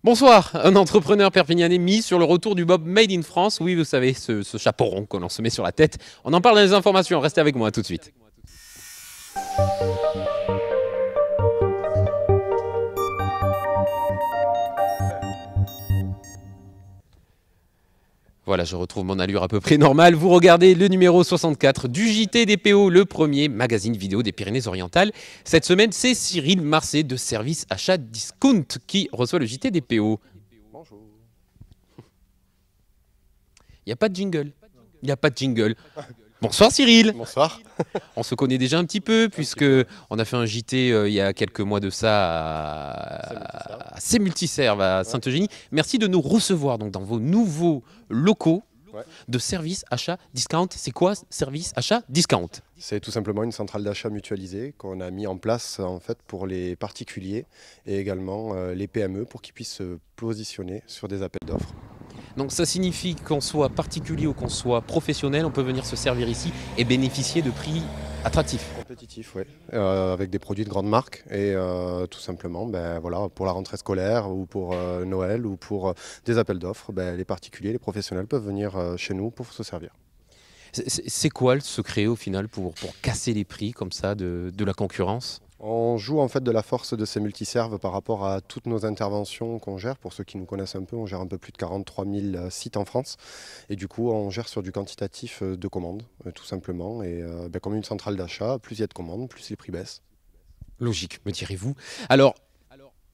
Bonsoir, un entrepreneur perpignanais mis sur le retour du Bob Made in France. Oui, vous savez, ce chapeau rond qu'on se met sur la tête. On en parle dans les informations, restez avec moi tout de suite. Voilà, je retrouve mon allure à peu près normale. Vous regardez le numéro 64 du JT des PO, le premier magazine vidéo des Pyrénées-Orientales. Cette semaine, c'est Cyril Marcet de Service Achat Discount qui reçoit le JT des PO. Bonjour. Il n'y a pas de jingle. Il n'y a pas de jingle. Bonsoir Cyril. Bonsoir. On se connaît déjà un petit peu puisque on a fait un JT il y a quelques mois de ça à C-Multiserve à Sainte-Eugénie. Merci de nous recevoir donc dans vos nouveaux locaux de service achat discount. C'est quoi service achat discount? C'est tout simplement une centrale d'achat mutualisée qu'on a mis en place en fait pour les particuliers et également les PME pour qu'ils puissent se positionner sur des appels d'offres. Donc ça signifie qu'on soit particulier ou qu'on soit professionnel, on peut venir se servir ici et bénéficier de prix attractifs. Compétitif, oui, avec des produits de grande marque et tout simplement voilà, pour la rentrée scolaire ou pour Noël ou pour des appels d'offres, les particuliers, les professionnels peuvent venir chez nous pour se servir. C'est quoi le secret au final pour casser les prix comme ça de la concurrence? On joue en fait de la force de ces multiserves par rapport à toutes nos interventions qu'on gère. Pour ceux qui nous connaissent un peu, on gère un peu plus de 43 000 sites en France. Et du coup, on gère sur du quantitatif de commandes, tout simplement. Et comme une centrale d'achat, plus il y a de commandes, plus les prix baissent. Logique, me direz-vous. Alors,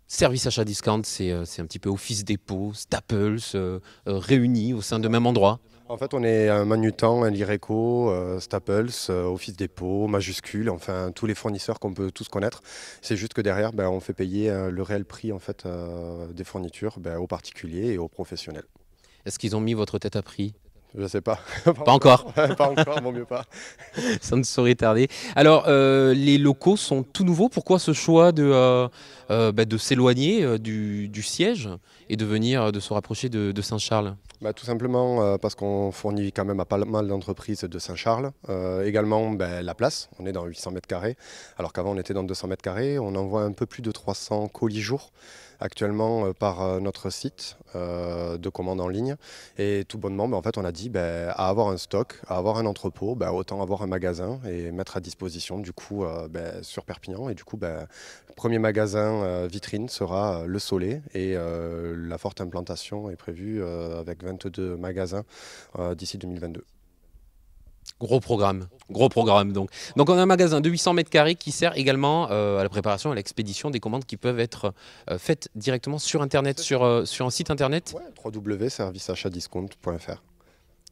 service achat discount, c'est un petit peu Office Dépôt, Staples, réunis au sein de même endroit. En fait, on est un Manutan, un Lireco, Staples, Office Dépôt, Majuscule, enfin tous les fournisseurs qu'on peut tous connaître. C'est juste que derrière, on fait payer le réel prix en fait, des fournitures aux particuliers et aux professionnels. Est-ce qu'ils ont mis votre tête à prix? Je sais pas. Pas encore. Pas encore, vaut mieux pas. Ça ne saurait tarder. Alors, les locaux sont tout nouveaux. Pourquoi ce choix de s'éloigner du siège et de se rapprocher de Saint-Charles? Tout simplement parce qu'on fournit quand même à pas mal d'entreprises de Saint-Charles. Également la place, on est dans 800 mètres carrés, alors qu'avant on était dans 200 mètres carrés. On envoie un peu plus de 300 colis jour actuellement par notre site de commande en ligne. Et tout bonnement, en fait, on a dit à avoir un stock, à avoir un entrepôt, autant avoir un magasin et mettre à disposition du coup sur Perpignan. Et du coup, le premier magasin vitrine sera le Soleil et la forte implantation est prévue avec 22 magasins d'ici 2022. Gros programme donc. Donc on a un magasin de 800 mètres carrés qui sert également à la préparation et à l'expédition des commandes qui peuvent être faites directement sur Internet, sur un site Internet. www.serviceachatdiscount.fr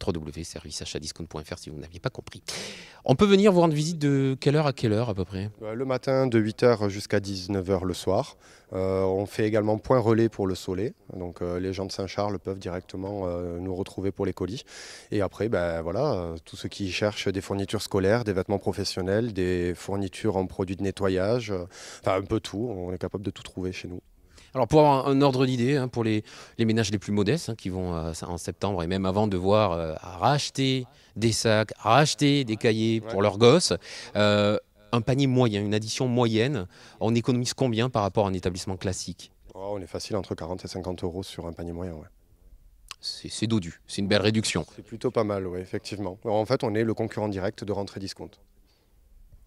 www.serviceachatdiscount.fr si vous n'aviez pas compris. On peut venir vous rendre visite de quelle heure à quelle heure à peu près? Le matin de 8h jusqu'à 19h le soir. On fait également point relais pour le Soleil. Donc les gens de Saint-Charles peuvent directement nous retrouver pour les colis. Et après, voilà, tous ceux qui cherchent des fournitures scolaires, des vêtements professionnels, des fournitures en produits de nettoyage, enfin un peu tout, on est capable de tout trouver chez nous. Alors pour avoir un ordre d'idée, pour les ménages les plus modestes qui vont en septembre et même avant devoir racheter des sacs, racheter des cahiers pour leurs gosses, un panier moyen, une addition moyenne, on économise combien par rapport à un établissement classique? On est facile entre 40 et 50 euros sur un panier moyen. Ouais. C'est dodu, c'est une belle réduction. C'est plutôt pas mal, oui, effectivement. Alors, en fait, on est le concurrent direct de Rentrée Discount.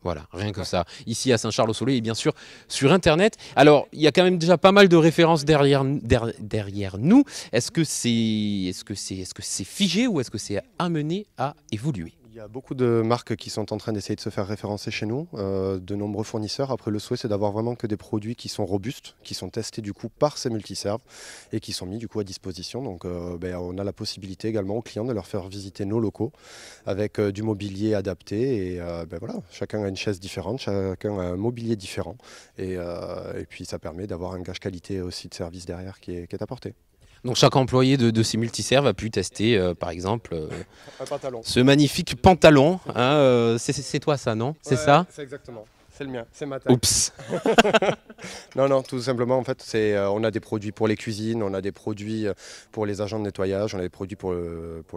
Voilà, rien que ça. Ici à Saint-Charles-au-Soleil et bien sûr sur Internet. Alors, il y a quand même déjà pas mal de références derrière nous. Est-ce que c'est figé ou est-ce que c'est amené à évoluer? Il y a beaucoup de marques qui sont en train d'essayer de se faire référencer chez nous, de nombreux fournisseurs. Après, le souhait, c'est d'avoir vraiment que des produits qui sont robustes, qui sont testés du coup par ces multiserves et qui sont mis du coup à disposition. Donc, on a la possibilité également aux clients de leur faire visiter nos locaux avec du mobilier adapté. Et voilà, chacun a une chaise différente, chacun a un mobilier différent. Et puis, ça permet d'avoir un gage qualité aussi de service derrière qui est apporté. Donc chaque employé de ces multiserves a pu tester, par exemple, Un pantalon. ce magnifique pantalon. C'est toi ça, non? C'est ça? C'est exactement. C'est le mien, c'est ma taille. Oups. Non, tout simplement, en fait, on a des produits pour les cuisines, on a des produits pour les agents de nettoyage, on a des produits pour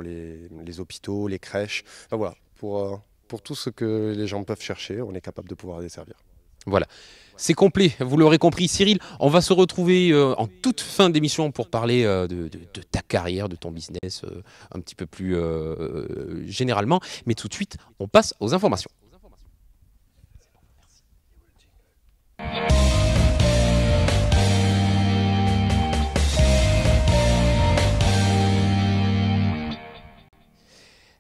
les hôpitaux, les crèches. Enfin, voilà, pour tout ce que les gens peuvent chercher, on est capable de pouvoir les servir. Voilà. C'est complet, vous l'aurez compris. Cyril, on va se retrouver en toute fin d'émission pour parler de ta carrière, de ton business, un petit peu plus généralement. Mais tout de suite, on passe aux informations.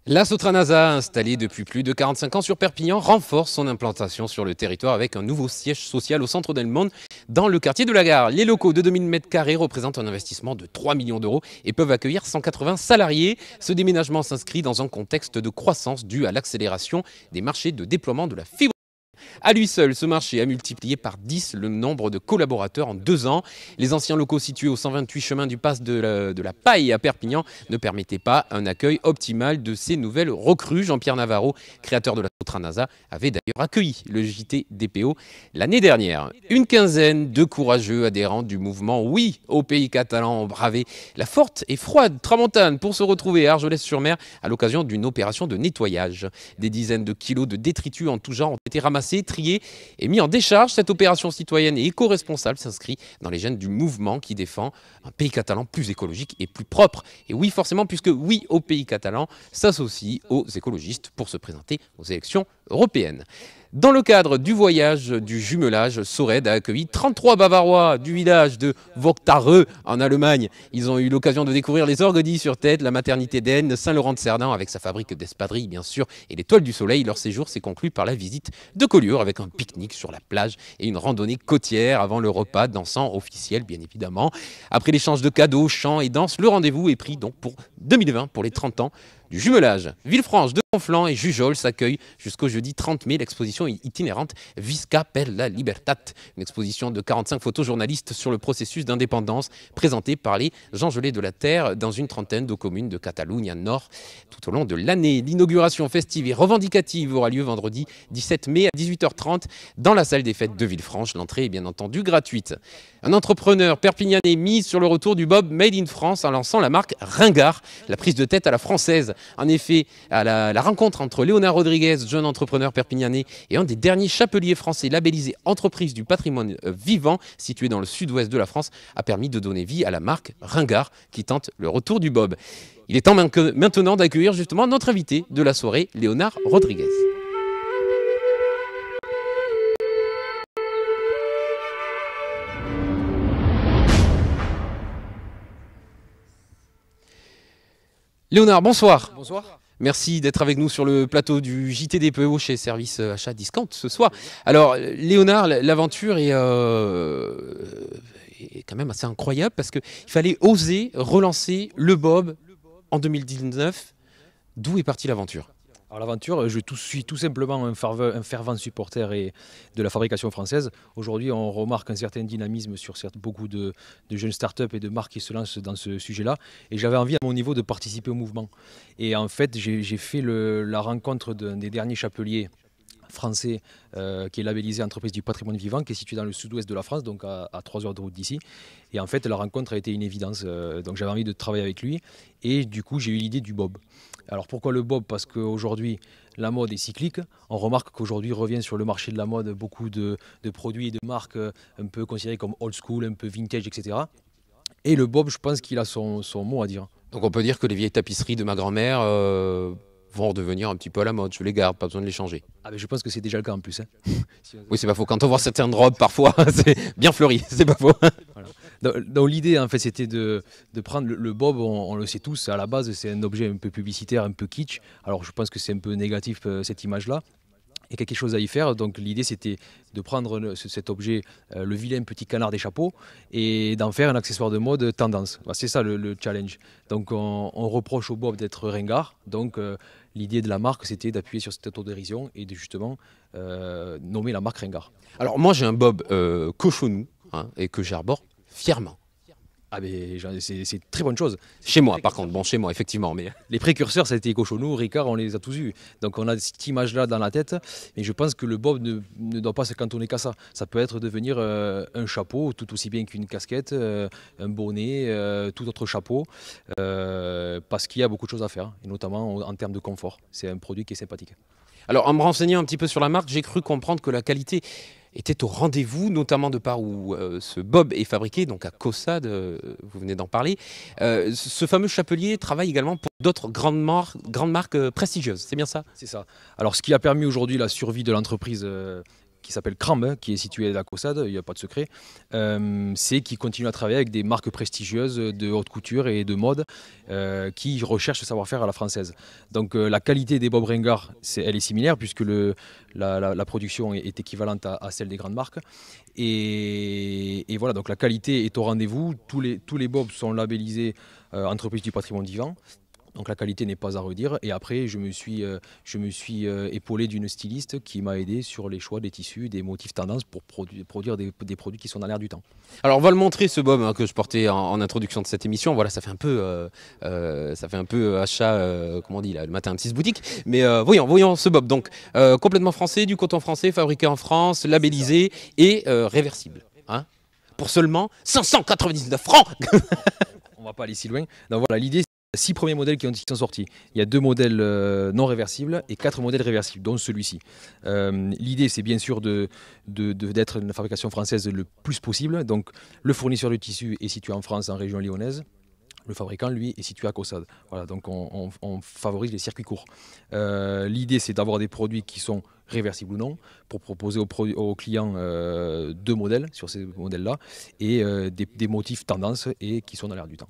La Sotranasa, installée depuis plus de 45 ans sur Perpignan, renforce son implantation sur le territoire avec un nouveau siège social au centre d'Elmond, dans le quartier de la Gare. Les locaux de 2000 m² représentent un investissement de 3 millions d'euros et peuvent accueillir 180 salariés. Ce déménagement s'inscrit dans un contexte de croissance dû à l'accélération des marchés de déploiement de la fibre. À lui seul, ce marché a multiplié par 10 le nombre de collaborateurs en 2 ans. Les anciens locaux situés au 128 chemin du Pass de la Paille à Perpignan ne permettaient pas un accueil optimal de ces nouvelles recrues. Jean-Pierre Navarro, créateur de la Sotranasa, avait d'ailleurs accueilli le JT DPO l'année dernière. Une quinzaine de courageux adhérents du mouvement Oui au pays catalan ont bravé la forte et froide tramontane pour se retrouver à Argelès-sur-Mer à l'occasion d'une opération de nettoyage. Des dizaines de kilos de détritus en tout genre ont été ramassés, triés et mis en décharge. Cette opération citoyenne et éco-responsable s'inscrit dans les gènes du mouvement qui défend un pays catalan plus écologique et plus propre. Et oui, forcément, puisque Oui au pays catalan s'associe aux écologistes pour se présenter aux élections européennes. Dans le cadre du voyage du jumelage, Sored a accueilli 33 Bavarois du village de Vogtareux en Allemagne. Ils ont eu l'occasion de découvrir les Orguedis sur Tête, la maternité d'Aisne, Saint-Laurent-de-Cerdan avec sa fabrique d'espadrilles bien sûr et l'étoile du soleil. Leur séjour s'est conclu par la visite de Collioure avec un pique-nique sur la plage et une randonnée côtière avant le repas dansant officiel bien évidemment. Après l'échange de cadeaux, chants et danses, le rendez-vous est pris donc pour 2020 pour les 30 ans du jumelage. Villefranche de Conflans et Jujol s'accueillent jusqu'au jeudi 30 mai l'exposition itinérante Visca per la Libertat, une exposition de 45 photojournalistes sur le processus d'indépendance présentée par les Gengelés de la Terre dans une trentaine de communes de Catalunya Nord tout au long de l'année. L'inauguration festive et revendicative aura lieu vendredi 17 mai à 18h30 dans la salle des fêtes de Villefranche. L'entrée est bien entendu gratuite. Un entrepreneur perpignanais mise sur le retour du bob Made in France en lançant la marque Ringard, la prise de tête à la française. En effet, à la rencontre entre Léonard Rodriguez, jeune entrepreneur perpignanais, et un des derniers chapeliers français labellisés entreprise du patrimoine vivant, situé dans le sud-ouest de la France, a permis de donner vie à la marque Ringard, qui tente le retour du bob. Il est temps maintenant d'accueillir justement notre invité de la soirée, Léonard Rodriguez. Léonard, bonsoir. Bonsoir. Merci d'être avec nous sur le plateau du JT DPO chez Service Achat Discount ce soir. Alors, Léonard, l'aventure est quand même assez incroyable parce qu'il fallait oser relancer le bob en 2019. D'où est partie l'aventure ? Alors l'aventure, je suis tout simplement un fervent supporter de la fabrication française. Aujourd'hui, on remarque un certain dynamisme sur beaucoup de jeunes startups et de marques qui se lancent dans ce sujet-là. Et j'avais envie, à mon niveau, de participer au mouvement. Et en fait, j'ai fait la rencontre d'un des derniers chapeliers français qui est labellisé Entreprise du patrimoine vivant, qui est situé dans le sud-ouest de la France, donc à 3 heures de route d'ici. Et en fait, la rencontre a été une évidence. Donc j'avais envie de travailler avec lui. Et du coup, j'ai eu l'idée du bob. Alors pourquoi le bob ? Parce qu'aujourd'hui, la mode est cyclique. On remarque qu'aujourd'hui revient sur le marché de la mode beaucoup de produits et de marques un peu considérés comme old school, un peu vintage, etc. Et le bob, je pense qu'il a son mot à dire. Donc on peut dire que les vieilles tapisseries de ma grand-mère vont redevenir un petit peu à la mode. Je les garde, pas besoin de les changer. Ah mais je pense que c'est déjà le cas en plus. Hein. Oui, c'est pas faux. Quand on voit certaines robes, parfois, c'est bien fleuri. C'est pas faux. Voilà. Donc l'idée, en fait, c'était de prendre le bob. On le sait tous, à la base, c'est un objet un peu publicitaire, un peu kitsch. Alors je pense que c'est un peu négatif cette image-là. Et quelque chose à y faire. Donc l'idée, c'était de prendre cet objet, le vilain petit canard des chapeaux, et d'en faire un accessoire de mode tendance. C'est ça le challenge. Donc on reproche au bob d'être ringard. Donc l'idée de la marque, c'était d'appuyer sur cette autodérision et de justement nommer la marque Ringard. Alors moi, j'ai un bob cochonou et que j'arbore fièrement. Ah mais c'est une très bonne chose. Chez moi, par contre. Bon, chez moi, effectivement. Mais les précurseurs, ça a été Cochonou, Ricard, on les a tous eus. Donc on a cette image-là dans la tête. Mais je pense que le bob ne doit pas se cantonner qu'à ça. Ça peut être devenir un chapeau, tout aussi bien qu'une casquette, un bonnet, tout autre chapeau. Parce qu'il y a beaucoup de choses à faire, et notamment en termes de confort. C'est un produit qui est sympathique. Alors, en me renseignant un petit peu sur la marque, j'ai cru comprendre que la qualité était au rendez-vous, notamment de par où ce bob est fabriqué, donc à Caussade, vous venez d'en parler. Ce fameux chapelier travaille également pour d'autres grandes marques prestigieuses, c'est bien ça? C'est ça. Alors ce qui a permis aujourd'hui la survie de l'entreprise qui s'appelle Crambe, qui est située à la Caussade, il n'y a pas de secret, c'est qu'il continue à travailler avec des marques prestigieuses de haute couture et de mode qui recherchent le savoir-faire à la française. Donc la qualité des Bob Ringard, elle est similaire puisque la production est équivalente à celle des grandes marques. Et voilà, donc la qualité est au rendez-vous. Tous les Bobs sont labellisés entreprise du patrimoine vivant. Donc la qualité n'est pas à redire. Et après, je me suis épaulé d'une styliste qui m'a aidé sur les choix des tissus, des motifs tendances pour produire des produits qui sont dans l'air du temps. Alors on va le montrer, ce bob que je portais en introduction de cette émission. Voilà, ça fait un peu achat, comment on dit là, le matin, petite boutique. Mais voyons ce bob. Donc complètement français, du coton français, fabriqué en France, labellisé et réversible. Hein, pour seulement 599 francs. On ne va pas aller si loin. Donc voilà, l'idée, 6 premiers modèles qui sont sortis. Il y a 2 modèles non réversibles et 4 modèles réversibles, dont celui-ci. L'idée, c'est bien sûr d'être une fabrication française le plus possible. Donc, le fournisseur de tissu est situé en France, en région lyonnaise. Le fabricant, lui, est situé à Caussade. Voilà, donc on favorise les circuits courts. L'idée, c'est d'avoir des produits qui sont réversibles ou non, pour proposer aux clients 2 modèles sur ces modèles-là et des motifs tendances et qui sont dans l'air du temps.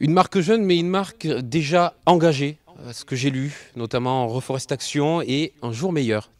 Une marque jeune, mais une marque déjà engagée, ce que j'ai lu, notamment en Reforestation et Un jour meilleur.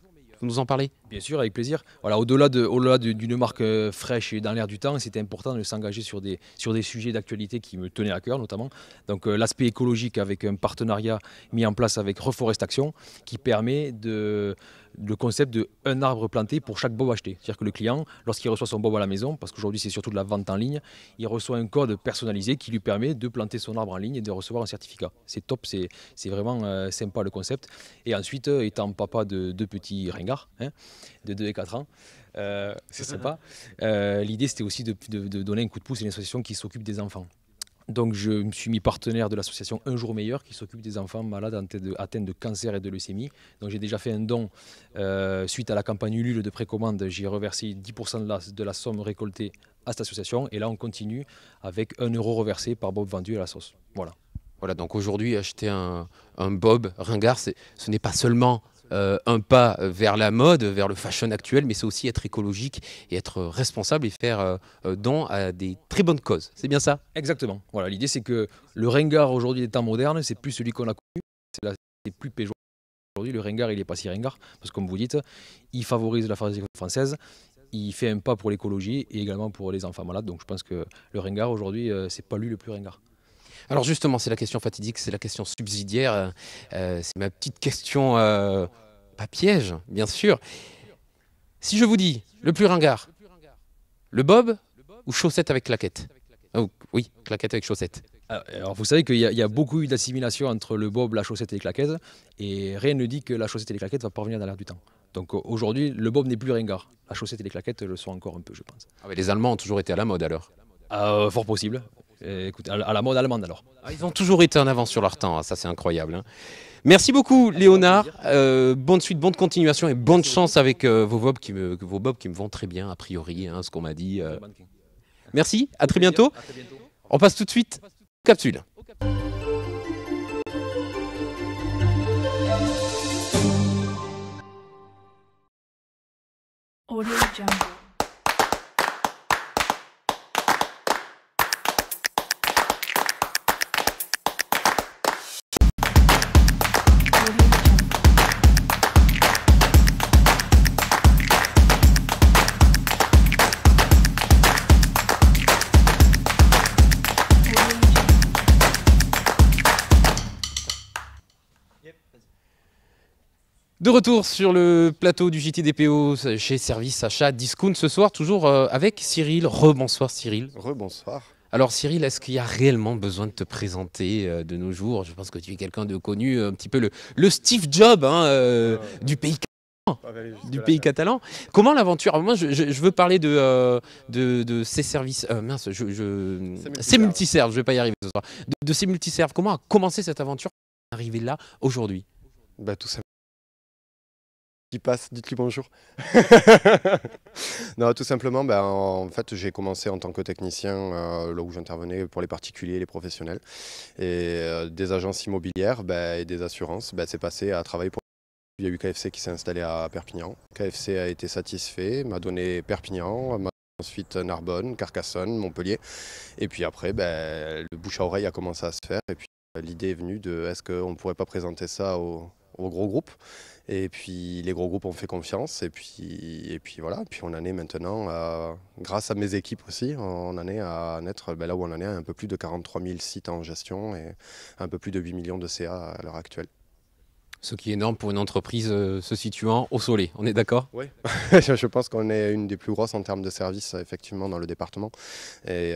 Vous nous en parlez? Bien sûr, avec plaisir. Voilà, au-delà d'une marque fraîche et dans l'air du temps, c'était important de s'engager sur des sujets d'actualité qui me tenaient à cœur, notamment. Donc l'aspect écologique avec un partenariat mis en place avec Reforestation qui permet le concept de un arbre planté pour chaque bob acheté. C'est-à-dire que le client, lorsqu'il reçoit son bob à la maison, parce qu'aujourd'hui c'est surtout de la vente en ligne, il reçoit un code personnalisé qui lui permet de planter son arbre en ligne et de recevoir un certificat. C'est top, c'est vraiment sympa le concept. Et ensuite, étant papa de 2 petits ringards, hein, de 2 et 4 ans, c'est sympa. L'idée c'était aussi de donner un coup de pouce à une association qui s'occupe des enfants. Donc je me suis mis partenaire de l'association Un jour meilleur qui s'occupe des enfants malades atteints de cancer et de leucémie. Donc j'ai déjà fait un don suite à la campagne Ulule de précommande. J'ai reversé 10% de la somme récoltée à cette association. Et là on continue avec 1 euro reversé par bob vendu à la sauce. Voilà. Voilà, donc aujourd'hui acheter un bob Ringard, ce n'est pas seulement un pas vers la mode, vers le fashion actuel, mais c'est aussi être écologique et être responsable et faire don à des très bonnes causes. C'est bien ça? Exactement. Voilà, l'idée c'est que le ringard aujourd'hui des temps modernes, c'est plus celui qu'on a connu, c'est plus péjoratif. Aujourd'hui, le ringard, il n'est pas si ringard, parce que comme vous dites, il favorise la fabrication française, il fait un pas pour l'écologie et également pour les enfants malades. Donc je pense que le ringard aujourd'hui, c'est pas lui le plus ringard. Alors justement, c'est la question fatidique, c'est la question subsidiaire, c'est ma petite question, pas piège, bien sûr. Si je vous dis le plus ringard, le bob ou chaussette avec claquette? Oh, oui, claquette avec chaussette. Alors vous savez qu'il y a beaucoup eu d'assimilation entre le bob, la chaussette et les claquettes, et rien ne dit que la chaussette et les claquettes ne vont pas revenir dans l'air du temps. Donc aujourd'hui, le bob n'est plus ringard. La chaussette et les claquettes le sont encore un peu, je pense. Ah, mais les Allemands ont toujours été à la mode alors? Fort possible. Écoutez, à la mode allemande alors. Ah, ils ont toujours été en avance sur leur temps, ça c'est incroyable. Hein. Merci beaucoup Léonard, bonne suite, bonne continuation et bonne chance avec vos bobs qui me vont très bien a priori, hein, ce qu'on m'a dit. Merci, à très bientôt. On passe tout de suite aux capsules. Audio Jungle. De retour sur le plateau du JTDPO chez Service Achat Discount ce soir, toujours avec Cyril. Rebonsoir Cyril. Rebonsoir. Alors Cyril, est-ce qu'il y a réellement besoin de te présenter de nos jours? Je pense que tu es quelqu'un de connu, un petit peu le Steve Jobs hein, du pays catalan. Comment l'aventure? Moi, je veux parler de ces services. Ces multiserves, je ne vais pas y arriver ce soir. De ces multiserves, comment a commencé cette aventure pour arriver là aujourd'hui? Tout simplement. qui passe, dites-lui bonjour. Non, tout simplement, en fait, j'ai commencé en tant que technicien, là où j'intervenais pour les particuliers et les professionnels. Et des agences immobilières et des assurances, c'est passé à travailler pour... Il y a eu KFC qui s'est installé à Perpignan. KFC a été satisfait, m'a donné Perpignan, ensuite Narbonne, Carcassonne, Montpellier. Et puis après, le bouche à oreille a commencé à se faire. Et puis l'idée est venue de est-ce qu'on ne pourrait pas présenter ça aux gros groupes. Et puis les gros groupes ont fait confiance. Et puis voilà. Puis on en est maintenant, grâce à mes équipes aussi, on en est à naître là où on en est, à un peu plus de 43 000 sites en gestion et un peu plus de 8 millions de CA à l'heure actuelle. Ce qui est énorme pour une entreprise se situant au Soleil, on est d'accord? Oui, je pense qu'on est une des plus grosses en termes de services effectivement dans le département. Et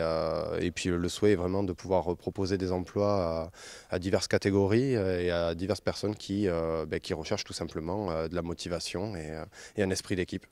puis le souhait est vraiment de pouvoir proposer des emplois à diverses catégories et à diverses personnes qui recherchent tout simplement de la motivation et un esprit d'équipe.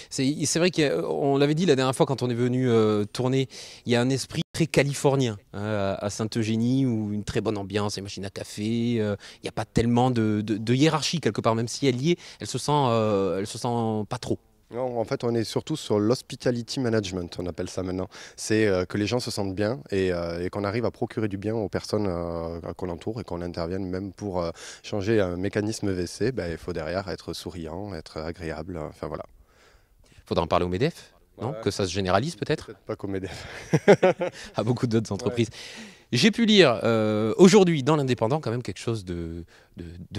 C'est vrai qu'on l'avait dit la dernière fois quand on est venu tourner, il y a un esprit très californien à Sainte-Eugénie, où une très bonne ambiance, les machines à café, il n'y a pas tellement de hiérarchie quelque part, même si elle y est, elle se sent pas trop. Non, en fait, on est surtout sur l'hospitality management, on appelle ça maintenant. C'est que les gens se sentent bien et qu'on arrive à procurer du bien aux personnes qu'on entoure et qu'on intervienne même pour changer un mécanisme WC. Il faut derrière être souriant, être agréable, enfin voilà. Faudra en parler au MEDEF, non? Que ça se généralise peut-être? Peut-être pas qu'au MEDEF. À beaucoup d'autres entreprises. Ouais. J'ai pu lire aujourd'hui dans l'Indépendant quand même quelque chose de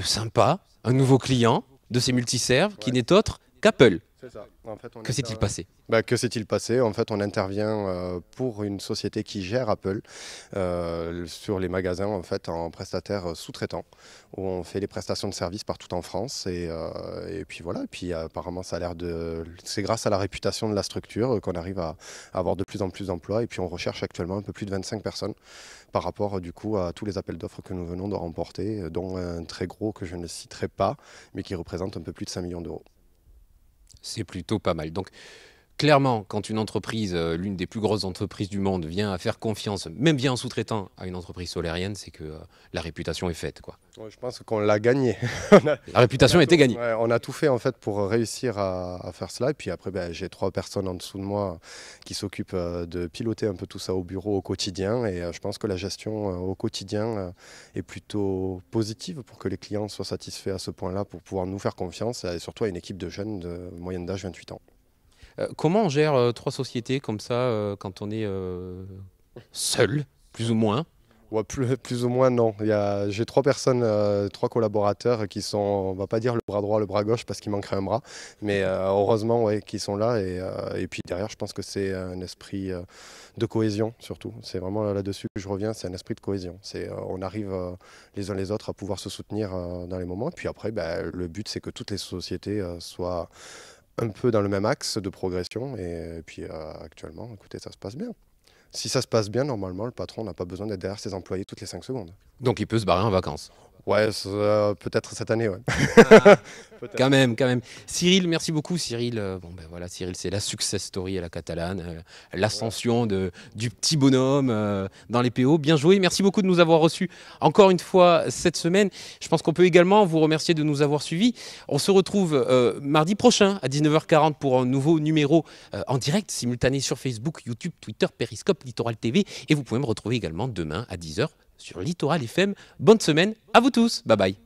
sympa, un nouveau client de ces multiserves qui n'est autre qu'Apple. C'est ça. En fait, que s'est-il passé? Que s'est-il passé? En fait, on intervient pour une société qui gère Apple sur les magasins en fait en prestataire sous-traitant, où on fait les prestations de services partout en France et puis voilà. Et puis apparemment, ça a l'air c'est grâce à la réputation de la structure qu'on arrive à avoir de plus en plus d'emplois. Et puis on recherche actuellement un peu plus de 25 personnes par rapport du coup à tous les appels d'offres que nous venons de remporter, dont un très gros que je ne citerai pas, mais qui représente un peu plus de 5 millions d'euros. C'est plutôt pas mal. Donc, clairement, quand une entreprise, l'une des plus grosses entreprises du monde, vient à faire confiance, même bien en sous-traitant, à une entreprise solarienne, c'est que la réputation est faite, quoi. Ouais, je pense qu'on l'a gagnée. La réputation a été gagnée. Ouais, on a tout fait en fait pour réussir à faire cela. Et puis après, j'ai 3 personnes en dessous de moi qui s'occupent de piloter un peu tout ça au bureau au quotidien. Et je pense que la gestion au quotidien est plutôt positive pour que les clients soient satisfaits à ce point-là, pour pouvoir nous faire confiance, et surtout à une équipe de jeunes de moyenne d'âge 28 ans. Comment on gère 3 sociétés comme ça quand on est seul, plus ou moins? Ouais, plus ou moins non. J'ai 3 personnes, 3 collaborateurs qui sont, on va pas dire le bras droit, le bras gauche parce qu'il manquerait un bras, mais heureusement ouais, qui sont là et puis derrière je pense que c'est un esprit de cohésion surtout. C'est vraiment là-dessus que je reviens, c'est un esprit de cohésion. On arrive les uns les autres à pouvoir se soutenir dans les moments et puis après le but c'est que toutes les sociétés soient un peu dans le même axe de progression et puis actuellement écoutez ça se passe bien. Si ça se passe bien, normalement, le patron n'a pas besoin d'être derrière ses employés toutes les 5 secondes. Donc il peut se barrer en vacances? Ouais, peut-être cette année, ouais. Quand même. Cyril, merci beaucoup. Cyril, voilà, Cyril, c'est la success story à la catalane, l'ascension du petit bonhomme dans les PO. Bien joué. Merci beaucoup de nous avoir reçus encore une fois cette semaine. Je pense qu'on peut également vous remercier de nous avoir suivis. On se retrouve mardi prochain à 19h40 pour un nouveau numéro en direct, simultané sur Facebook, YouTube, Twitter, Periscope, Littoral TV. Et vous pouvez me retrouver également demain à 10h sur Littoral FM. Bonne semaine à vous tous. Bye bye.